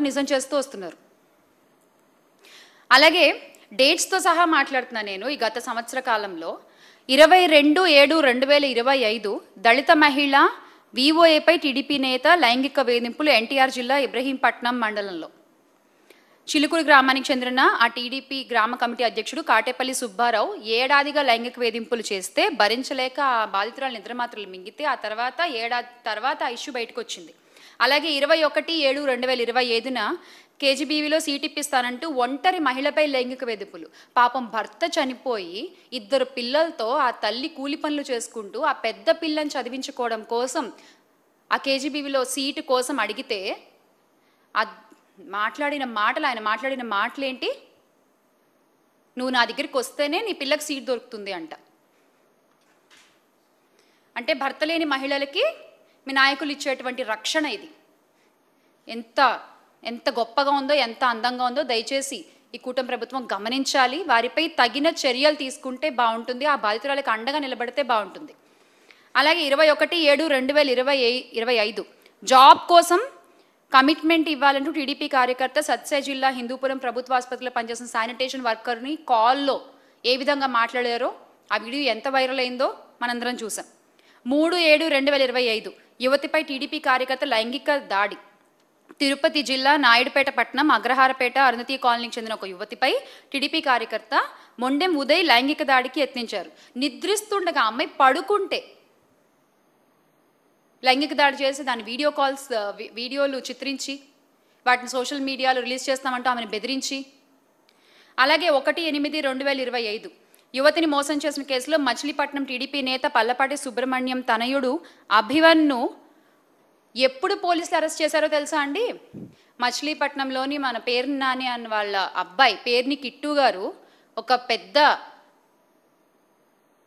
మాత్రం నిజం చేస్తూ వస్తున్నారు. అలాగే డేట్స్తో సహా మాట్లాడుతున్నా నేను. ఈ గత సంవత్సర కాలంలో 22/7/2025 దళిత మహిళ విఓఏపై టీడీపీ నేత లైంగిక వేధింపులు ఎన్టీఆర్ జిల్లా ఇబ్రహీంపట్నం మండలంలో. చిలుకూరు గ్రామానికి చెందిన ఆ టీడీపీ గ్రామ కమిటీ అధ్యక్షుడు కాటేపల్లి సుబ్బారావు ఏడాదిగా లైంగిక వేధింపులు చేస్తే భరించలేక ఆ బాధితురాలు నిద్రమాత్రలు మింగితే ఆ తర్వాత ఏడాది తర్వాత ఆ ఇష్యూ బయటకు వచ్చింది. అలాగే 21/7/2025న కేజీబీవీలో సీట్ ఇప్పిస్తానంటూ ఒంటరి మహిళపై లైంగిక వేధింపులు. పాపం భర్త చనిపోయి 2 పిల్లలతో ఆ తల్లి కూలి పనులు చేసుకుంటూ ఆ పెద్ద పిల్లని చదివించుకోవడం కోసం ఆ కేజీబీవీలో సీటు కోసం అడిగితే ఆయన మాట్లాడిన మాటలేంటి? నువ్వు నా దగ్గరికి వస్తేనే నీ పిల్లకి సీట్ దొరుకుతుంది అంట. అంటే భర్త లేని మహిళలకి మీ నాయకులు ఇచ్చేటువంటి రక్షణ ఇది. ఎంత గొప్పగా ఉందో, ఎంత అందంగా ఉందో దయచేసి ఈ కూటమి ప్రభుత్వం గమనించాలి. వారిపై తగిన చర్యలు తీసుకుంటే బాగుంటుంది. ఆ బాధితురాలకు అండగా నిలబడితే బాగుంటుంది. అలాగే 21/7/2025 జాబ్ కోసం కమిట్మెంట్ ఇవ్వాలంటూ టీడీపీ కార్యకర్త సత్సాయి జిల్లా హిందూపురం ప్రభుత్వ ఆసుపత్రిలో పనిచేసిన శానిటేషన్ వర్కర్ని కాల్లో ఏ విధంగా మాట్లాడారో ఆ వీడియో ఎంత వైరల్ అయిందో మనందరం చూసాం. 3/7/2025 యువతిపై టీడీపీ కార్యకర్త లైంగిక దాడి. తిరుపతి జిల్లా నాయుడుపేట పట్టణం అగ్రహారపేట అరుణతి కాలనీకి చెందిన ఒక యువతిపై టీడీపీ కార్యకర్త మొండెం ఉదయ్ లైంగిక దాడికి యత్నించారు. నిద్రిస్తుండగా అమ్మాయి పడుకుంటే లైంగిక దాడి చేసి దాని వీడియోలు చిత్రించి వాటిని సోషల్ మీడియాలో రిలీజ్ చేస్తామంటూ ఆమెను బెదిరించి. అలాగే 1/8/2025 యువతిని మోసం చేసిన కేసులో మచిలీపట్నం టీడీపీ నేత పల్లపాటి సుబ్రహ్మణ్యం తనయుడు అభివన్ను ఎప్పుడు పోలీసులు అరెస్ట్ చేశారో తెలుసా అండి? మచిలీపట్నంలోని మన పేర్ని నాని అన్న వాళ్ళ అబ్బాయి పేర్ని కిట్టు గారు ఒక పెద్ద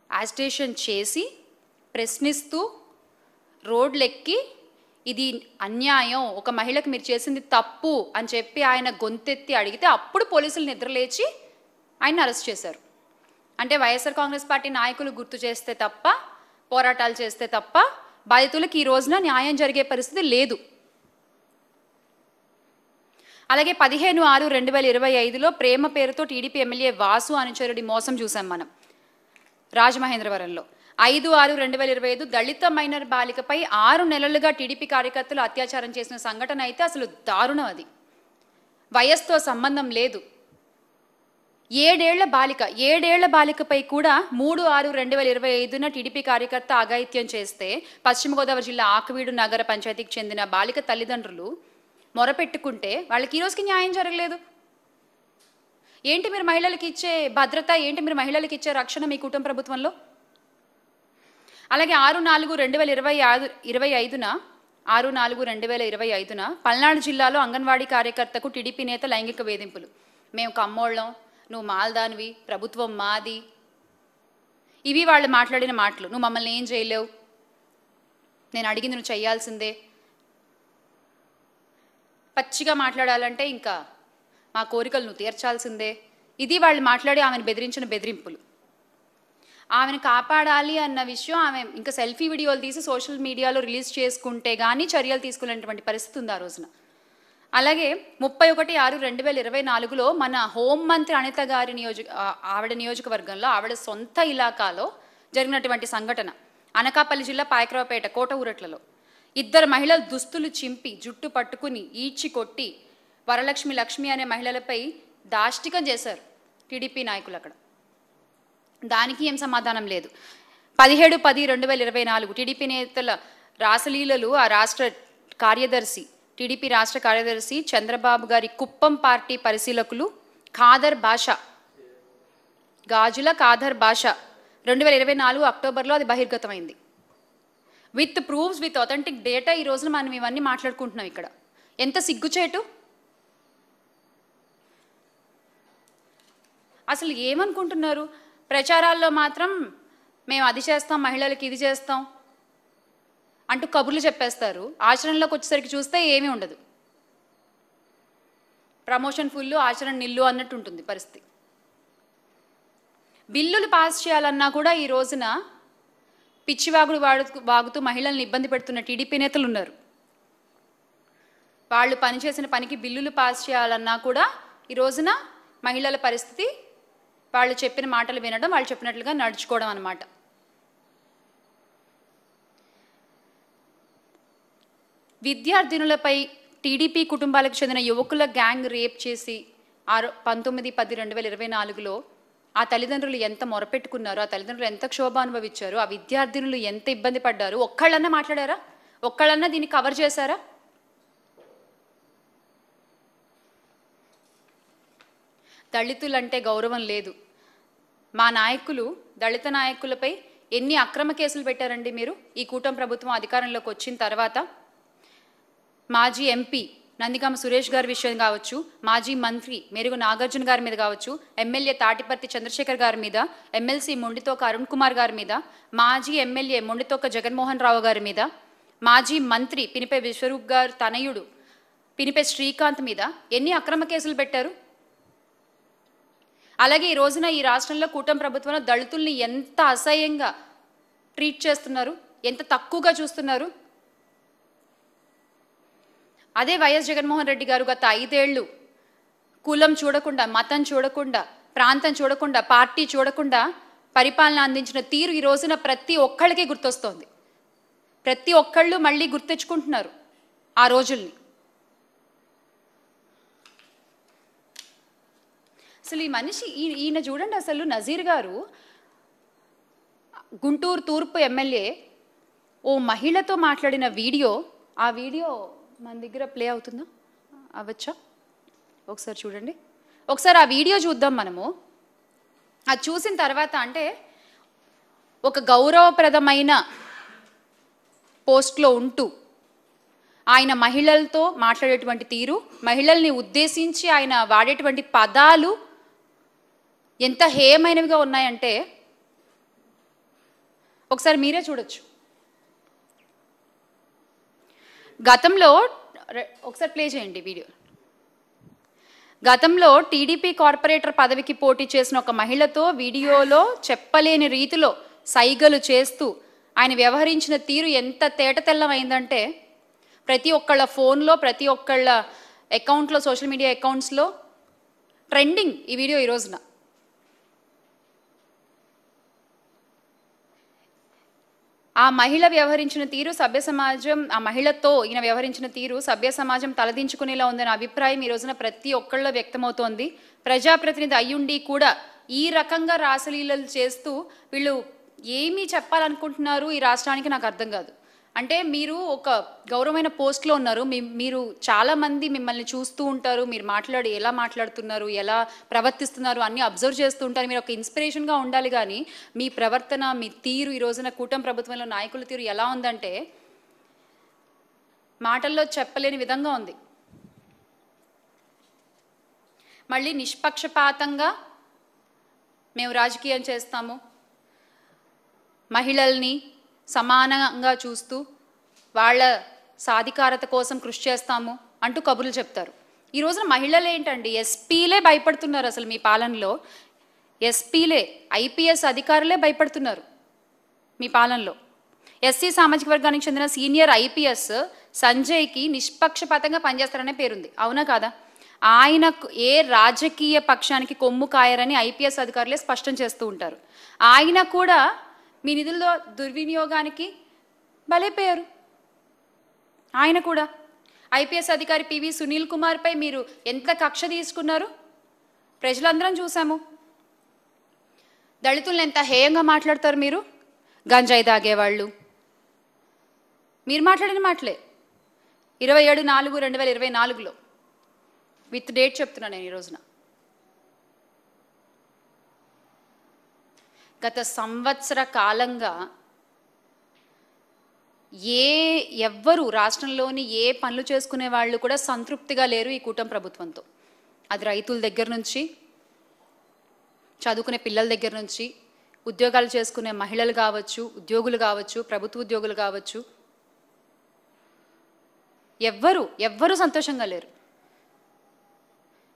యాజిటేషన్ చేసి ప్రశ్నిస్తూ రోడ్లెక్కి ఇది అన్యాయం, ఒక మహిళకు మీరు చేసింది తప్పు అని చెప్పి ఆయన గొంతెత్తి అడిగితే అప్పుడు పోలీసులు నిద్రలేచి ఆయన అరెస్ట్ చేశారు. అంటే వైఎస్ఆర్ కాంగ్రెస్ పార్టీ నాయకులు గుర్తు చేస్తే తప్ప, పోరాటాలు చేస్తే తప్ప బాధితులకు ఈ రోజున న్యాయం జరిగే పరిస్థితి లేదు. అలాగే 15/6/2025లో ప్రేమ పేరుతో టీడీపీ ఎమ్మెల్యే వాసు అనుచరుడి మోసం చూసాం మనం రాజమహేంద్రవరంలో. 5/6/2025 దళిత మైనర్ బాలికపై 6 నెలలుగా టీడీపీ కార్యకర్తలు అత్యాచారం చేసిన సంఘటన అయితే అసలు దారుణం. అది వయస్సుతో సంబంధం లేదు. 7 ఏళ్ల బాలికపై కూడా 3/6/2025న టీడీపీ కార్యకర్త అఘాయిత్యం చేస్తే పశ్చిమ గోదావరి జిల్లా ఆకువీడు నగర పంచాయతీకి చెందిన బాలిక తల్లిదండ్రులు మొరపెట్టుకుంటే వాళ్ళకి ఈ రోజుకి న్యాయం జరగలేదు. ఏంటి మీరు మహిళలకు ఇచ్చే భద్రత, ఏంటి మీరు మహిళలకు ఇచ్చే రక్షణ మీ కుటుంబ ప్రభుత్వంలో? అలాగే 6/4/2025న పల్నాడు జిల్లాలో అంగన్వాడీ కార్యకర్తకు టీడీపీ నేత లైంగిక వేధింపులు. మేము కమ్మోళ్ళం, నువ్వు మాల్దానివి, ప్రభుత్వం మాది, ఇవి వాళ్ళు మాట్లాడిన మాటలు. నువ్వు మమ్మల్ని ఏం చేయలేవు, నేను అడిగింది నువ్వు చేయాల్సిందే. పచ్చిగా మాట్లాడాలంటే ఇంకా మా కోరికలు నువ్వు తీర్చాల్సిందే. ఇది వాళ్ళు మాట్లాడి ఆమెను బెదిరించిన బెదిరింపులు. ఆమెను కాపాడాలి అన్న విషయం ఆమె ఇంకా సెల్ఫీ వీడియోలు తీసి సోషల్ మీడియాలో రిలీజ్ చేసుకుంటే కానీ చర్యలు తీసుకునేటువంటి పరిస్థితి ఉంది ఆ రోజున. అలాగే 31/6/2024లో మన హోంమంత్రి అనిత గారి ఆవిడ నియోజకవర్గంలో ఆవిడ సొంత ఇలాకాలో జరిగినటువంటి సంఘటన అనకాపల్లి జిల్లా పాయకరావుపేట కోట ఊరట్లలో 2 మహిళలు దుస్తులు చింపి జుట్టు పట్టుకుని ఈడ్చి కొట్టి వరలక్ష్మి లక్ష్మి అనే మహిళలపై దాష్టికం చేశారు టీడీపీ నాయకులు. అక్కడ దానికి ఏం సమాధానం లేదు. 17/10/2024 టీడీపీ నేతల రాసలీలలు ఆ టీడీపీ రాష్ట్ర కార్యదర్శి చంద్రబాబు గారి కుప్పం పార్టీ పరిశీలకులు గాజుల ఖాదర్ బాషా 2024 అక్టోబర్లో అది బహిర్గతమైంది. With proofs, with authentic data ఈ రోజున మనం ఇవన్నీ మాట్లాడుకుంటున్నాం. ఇక్కడ ఎంత సిగ్గుచేటు! అసలు ఏమనుకుంటున్నారు? ప్రచారాల్లో మాత్రం మేము అది చేస్తాం, మహిళలకి ఇది చేస్తాం అంటూ కబుర్లు చెప్పేస్తారు. ఆచరణలోకి వచ్చేసరికి చూస్తే ఏమీ ఉండదు. ప్రమోషన్ ఫుల్లు, ఆచరణ నిల్లు అన్నట్టు ఉంటుంది పరిస్థితి. బిల్లులు పాస్ చేయాలన్నా కూడా ఈ రోజున పిచ్చివాగుడు వాగుతూ మహిళల్ని ఇబ్బంది పెడుతున్న టీడీపీ నేతలు ఉన్నారు. వాళ్ళు పనిచేసిన పనికి బిల్లులు పాస్ చేయాలన్నా కూడా ఈ రోజున మహిళల పరిస్థితి వాళ్ళు చెప్పిన మాటలు వినడం, వాళ్ళు చెప్పినట్లుగా నడుచుకోవడం అన్నమాట. విద్యార్థినులపై టీడీపీ కుటుంబాలకు చెందిన యువకుల గ్యాంగ్ రేప్ చేసి 19/10/2024లో ఆ తల్లిదండ్రులు ఎంత మొరపెట్టుకున్నారు, ఆ తల్లిదండ్రులు ఎంత క్షోభ అనుభవించారు, ఆ విద్యార్థినులు ఎంత ఇబ్బంది పడ్డారు, ఒక్కళ్ళన్నా మాట్లాడారా? ఒక్కళ్ళన్నా దీన్ని కవర్ చేశారా? దళితులంటే గౌరవం లేదు. మా నాయకులు దళిత నాయకులపై ఎన్ని అక్రమ కేసులు పెట్టారండి మీరు ఈ కూటమి ప్రభుత్వం అధికారంలోకి వచ్చిన తర్వాత? మాజీ ఎంపీ నందిగామ సురేష్ గారి విషయం కావచ్చు, మాజీ మంత్రి మెరుగు నాగార్జున గారి మీద కావచ్చు, ఎమ్మెల్యే తాటిపర్తి చంద్రశేఖర్ గారి మీద, ఎమ్మెల్సీ మొండితోక అరుణ్ కుమార్ గారి మీద, మాజీ ఎమ్మెల్యే మొండితోక జగన్మోహన్ రావు గారి మీద, మాజీ మంత్రి పినిపే విశ్వరూప్ గారు తనయుడు పినిపే శ్రీకాంత్ మీద ఎన్ని అక్రమ కేసులు పెట్టారు? అలాగే ఈ రోజున ఈ రాష్ట్రంలో కూటమి ప్రభుత్వంలో దళితుల్ని ఎంత అసహ్యంగా ట్రీట్ చేస్తున్నారు, ఎంత తక్కువగా చూస్తున్నారు. అదే వైఎస్ జగన్మోహన్ రెడ్డి గారు గత 5 ఏళ్ళు కులం చూడకుండా, మతం చూడకుండా, ప్రాంతం చూడకుండా, పార్టీ చూడకుండా పరిపాలన అందించిన తీరు ఈ రోజున ప్రతి ఒక్కళ్ళకి గుర్తొస్తోంది. ప్రతి ఒక్కళ్ళు మళ్ళీ గుర్తెచ్చుకుంటున్నారు ఆ రోజుల్ని. అసలు ఈ మనిషి ఈయన చూడండి, అసలు నజీర్ గారు గుంటూరు తూర్పు ఎమ్మెల్యే ఓ మహిళతో మాట్లాడిన వీడియో, ఆ వీడియో మన దగ్గర ప్లే అవుతుందా? అవ్వచ్చా? ఒకసారి చూడండి, ఒకసారి ఆ వీడియో చూద్దాం మనము. అది చూసిన తర్వాత అంటే ఒక గౌరవప్రదమైన పోస్ట్లో ఉంటూ ఆయన మహిళలతో మాట్లాడేటువంటి తీరు, మహిళల్ని ఉద్దేశించి ఆయన వాడేటువంటి పదాలు ఎంత హేయమైనవిగా ఉన్నాయంటే ఒకసారి మీరే చూడొచ్చు. గతంలో ఒకసారి ప్లే చేయండి వీడియో. గతంలో టీడీపీ కార్పొరేటర్ పదవికి పోటీ చేసిన ఒక మహిళతో వీడియోలో చెప్పలేని రీతిలో సైగలు చేస్తూ ఆయన వ్యవహరించిన తీరు ఎంత తేటతెల్లమైందంటే ప్రతి ఒక్కళ్ళ ఫోన్లో, ప్రతి ఒక్కళ్ళ అకౌంట్లో, సోషల్ మీడియా అకౌంట్స్లో ట్రెండింగ్ ఈ వీడియో ఈ రోజున. ఆ మహిళ వ్యవహరించిన తీరు సభ్య సమాజం, ఆ మహిళతో ఈయన వ్యవహరించిన తీరు సభ్య సమాజం తలదించుకునేలా ఉందనే అభిప్రాయం ఈ రోజున ప్రతి ఒక్కళ్ళ వ్యక్తమవుతోంది. ప్రజాప్రతినిధి అయ్యుండి కూడా ఈ రకంగా రాసలీలలు చేస్తూ వీళ్ళు ఏమీ చెప్పాలనుకుంటున్నారు ఈ రాష్ట్రానికి నాకు అర్థం కాదు. అంటే మీరు ఒక గౌరవమైన పోస్ట్లో ఉన్నారు, మీరు చాలామంది మిమ్మల్ని చూస్తూ ఉంటారు, మీరు ఎలా మాట్లాడుతున్నారు, ఎలా ప్రవర్తిస్తున్నారు అన్నీ అబ్జర్వ్ చేస్తూ ఉంటారు. మీరు ఒక ఇన్స్పిరేషన్గా ఉండాలి, కానీ మీ ప్రవర్తన, మీ తీరు ఈ రోజున కూటమి ప్రభుత్వంలో నాయకుల తీరు ఎలా ఉందంటే మాటల్లో చెప్పలేని విధంగా ఉంది. మళ్ళీ నిష్పక్షపాతంగా మేము రాజకీయం చేస్తాము, మహిళల్ని సమానంగా చూస్తూ వాళ్ళ సాధికారత కోసం కృషి చేస్తాము అంటూ కబుర్లు చెప్తారు. ఈ రోజున మహిళలు ఏంటండి, ఎస్పీలే భయపడుతున్నారు. అసలు మీ పాలనలో ఎస్పీలే, ఐపీఎస్ అధికారులే భయపడుతున్నారు మీ పాలనలో. ఎస్సీ సామాజిక వర్గానికి చెందిన సీనియర్ ఐపీఎస్ సంజయ్కి నిష్పక్షపాతంగా పనిచేస్తారనే పేరుంది, అవునా కాదా? ఆయనకు ఏ రాజకీయ పక్షానికి కొమ్ము కాయరని ఐపీఎస్ అధికారులే స్పష్టం చేస్తూ ఉంటారు. ఆయన కూడా మీ నిధుల్లో దుర్వినియోగానికి బలైపోయారు. ఆయన కూడా ఐపీఎస్ అధికారి పివి సునీల్ కుమార్పై మీరు ఎంత కక్ష తీసుకున్నారు ప్రజలందరం చూసాము. దళితులను ఎంత హేయంగా మాట్లాడతారు మీరు, గంజాయి తాగేవాళ్ళు. మీరు మాట్లాడిన మాటలే 27/4/2024లో విత్ డేట్ చెప్తున్నా నేను ఈ రోజున. గత సంవత్సర కాలంగా ఎవ్వరు రాష్ట్రంలోని ఏ పనులు చేసుకునే వాళ్ళు కూడా సంతృప్తిగా లేరు ఈ కూటమి ప్రభుత్వంతో. అది రైతుల దగ్గర నుంచి, చదువుకునే పిల్లల దగ్గర నుంచి, ఉద్యోగాలు చేసుకునే మహిళలు కావచ్చు, ఉద్యోగులు కావచ్చు, ప్రభుత్వ ఉద్యోగులు కావచ్చు, ఎవ్వరూ సంతోషంగా లేరు.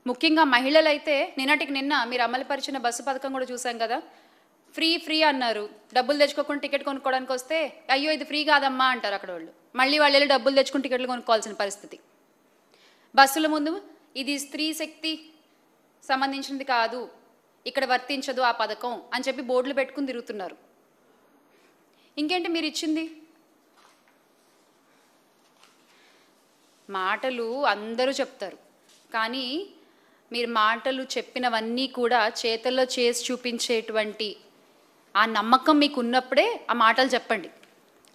ముఖ్యంగా మహిళలైతే నిన్నటికి నిన్న మీరు అమలుపరిచిన బస్సు పథకం కూడా చూసాం కదా. ఫ్రీ అన్నారు, డబ్బులు తెచ్చుకోకుండా టికెట్ కొనుక్కోవడానికి వస్తే అయ్యో ఇది ఫ్రీ కాదమ్మా అంటారు అక్కడ వాళ్ళు. మళ్ళీ వాళ్ళు వెళ్ళి డబ్బులు తెచ్చుకుని టికెట్లు కొనుక్కోవాల్సిన పరిస్థితి. బస్సుల ముందు ఇది స్త్రీ శక్తి సంబంధించినది కాదు, ఇక్కడ వర్తించదు ఆ పథకం అని చెప్పి బోర్డులు పెట్టుకుని తిరుగుతున్నారు. ఇంకేంటి మీరు ఇచ్చింది? మాటలు అందరూ చెప్తారు, కానీ మీరు మాటలు చెప్పినవన్నీ కూడా చేతల్లో చేసి చూపించేటువంటి ఆ నమ్మకం మీకు ఉన్నప్పుడే ఆ మాటలు చెప్పండి.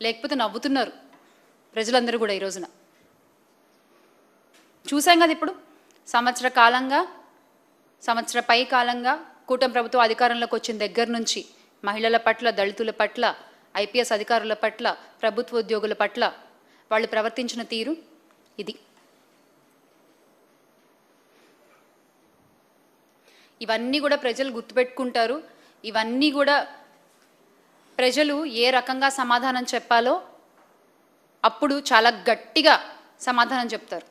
లేకపోతే నవ్వుతున్నారు ప్రజలందరూ కూడా. ఈ రోజున చూసాం కదా, ఇప్పుడు సంవత్సర పై కాలంగా కూటమి ప్రభుత్వం అధికారంలోకి వచ్చిన దగ్గర నుంచి మహిళల పట్ల, దళితుల పట్ల, ఐపీఎస్ అధికారుల పట్ల, ప్రభుత్వ ఉద్యోగుల పట్ల వాళ్ళు ప్రవర్తించిన తీరు ఇది. ఇవన్నీ కూడా ప్రజలు గుర్తుపెట్టుకుంటారు. ఇవన్నీ కూడా ప్రజలు ఏ రకంగా సమాధానం చెప్పాలో అప్పుడు చాలా గట్టిగా సమాధానం చెప్తారు.